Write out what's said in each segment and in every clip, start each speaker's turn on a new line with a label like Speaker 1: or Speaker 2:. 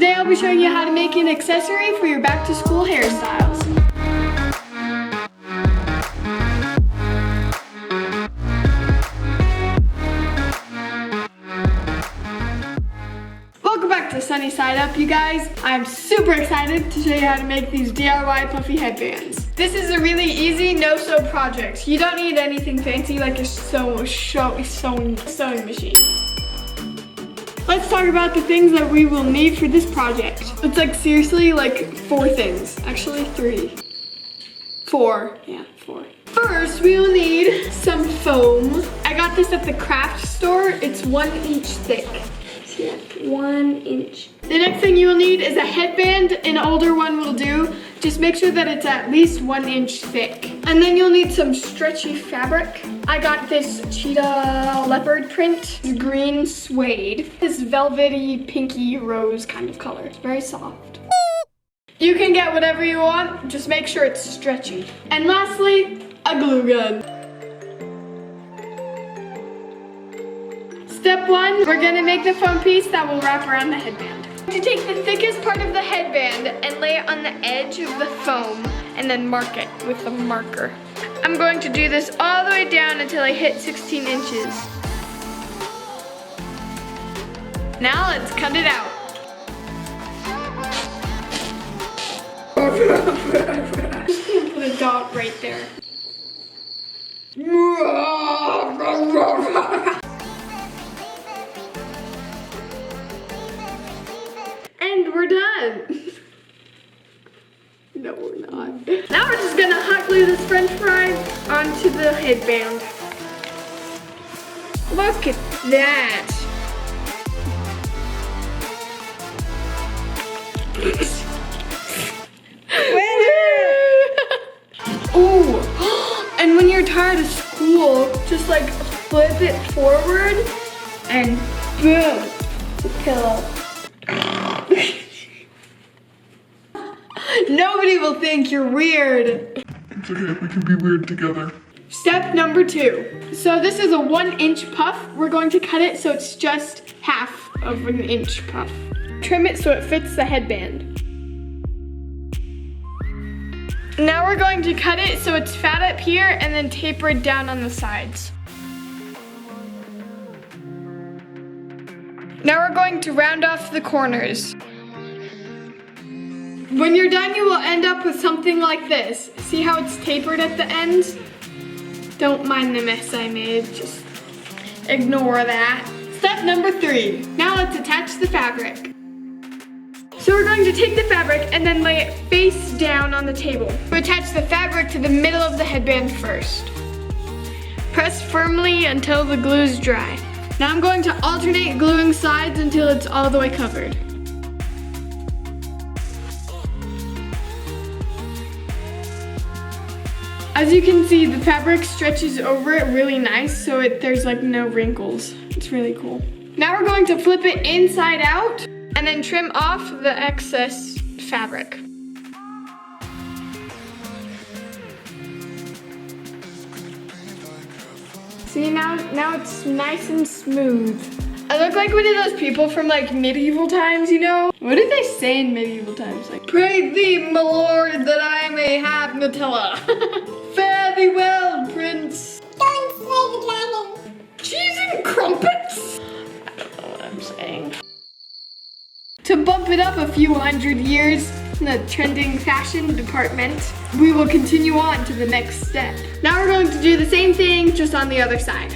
Speaker 1: Today I'll be showing you how to make an accessory for your back to school hairstyles. Welcome back to Sunny Side Up, you guys. I'm super excited to show you how to make these DIY puffy headbands. This is a really easy no-sew project. You don't need anything fancy like a sewing machine. Let's talk about the things that we will need for this project. It's like seriously like 4 things. Actually 3. 4. Yeah, 4. First, we will need some foam. I got this at the craft store. It's 1 inch thick. See that? 1 inch. The next thing you will need is a headband. An older one will do. Just make sure that it's at least 1 inch thick. And then you'll need some stretchy fabric. I got this cheetah leopard print, green suede. This velvety, pinky rose kind of color. It's very soft. You can get whatever you want, just make sure it's stretchy. And lastly, a glue gun. Step 1, we're gonna make the foam piece that will wrap around the headband. You take the thickest part of the headband and lay it on the edge of the foam and then mark it with a marker. I'm going to do this all the way down until I hit 16 inches. Now let's cut it out. I'm just gonna put a dot right there. And we're done. No, we're not. Now we're just gonna hot glue this french fry onto the headband. Look at that. Ooh, and when you're tired of school, just like flip it forward and boom, the pillow. Nobody will think you're weird.
Speaker 2: It's okay, we can be weird together.
Speaker 1: Step number 2. So this is a 1 inch puff. We're going to cut it so it's just half of an inch puff. Trim it so it fits the headband. Now we're going to cut it so it's fat up here and then tapered down on the sides. Now we're going to round off the corners. When you're done, you will end up with something like this. See how it's tapered at the ends? Don't mind the mess I made, just ignore that. Step number 3. Now let's attach the fabric. So we're going to take the fabric and then lay it face down on the table. We attach the fabric to the middle of the headband first. Press firmly until the glue is dry. Now I'm going to alternate gluing sides until it's all the way covered. As you can see, the fabric stretches over it really nice so there's like no wrinkles. It's really cool. Now we're going to flip it inside out and then trim off the excess fabric. See, now it's nice and smooth. I look like one of those people from like medieval times, you know? What did they say in medieval times? Like, pray thee, my lord, that I may have Nutella. Fare thee well, prince.
Speaker 3: Don't slay the dragon.
Speaker 1: Cheese and crumpets. I don't know what I'm saying. To bump it up a few hundred years in the trending fashion department, we will continue on to the next step. Now we're going to do the same thing, just on the other side.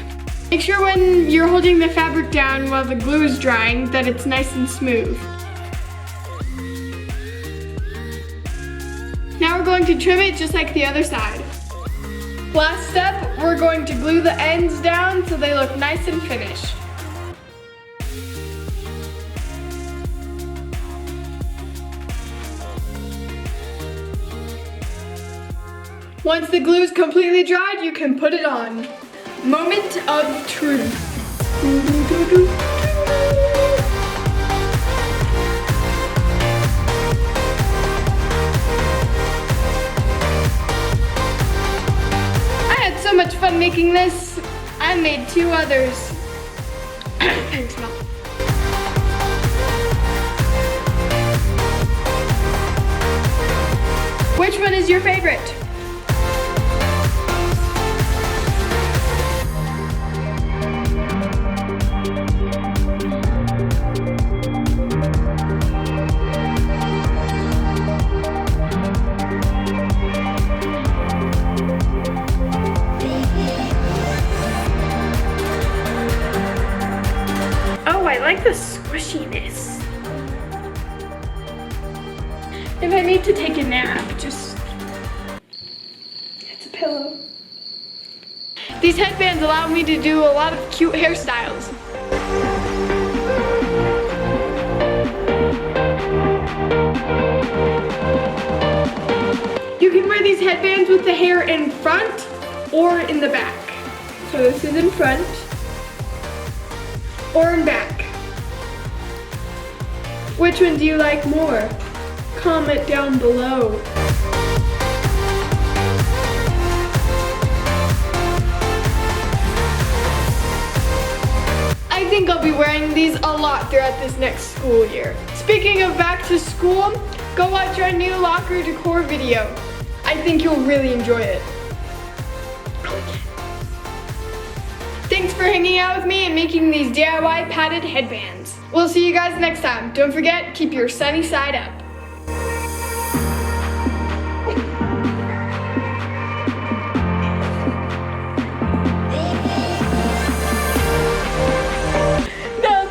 Speaker 1: Make sure when you're holding the fabric down while the glue is drying that it's nice and smooth. Now we're going to trim it just like the other side. Last step, we're going to glue the ends down so they look nice and finished. Once the glue is completely dried, you can put it on. Moment of truth. I had so much fun making this. I made 2 others. Thanks, Mom. your favorite? Oh, I like the squishiness. If I need to take a nap, it's a pillow. These headbands allow me to do a lot of cute hairstyles. You can wear these headbands with the hair in front or in the back. So this is in front or in back. Which one do you like more? Comment down below. I think I'll be wearing these a lot throughout this next school year. Speaking of back to school, go watch our new locker decor video. I think you'll really enjoy it. Thanks for hanging out with me and making these DIY padded headbands. We'll see you guys next time. Don't forget, keep your sunny side up.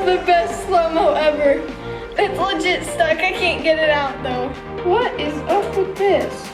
Speaker 1: The best slow-mo ever. It's legit stuck. I can't get it out though. What is up with this?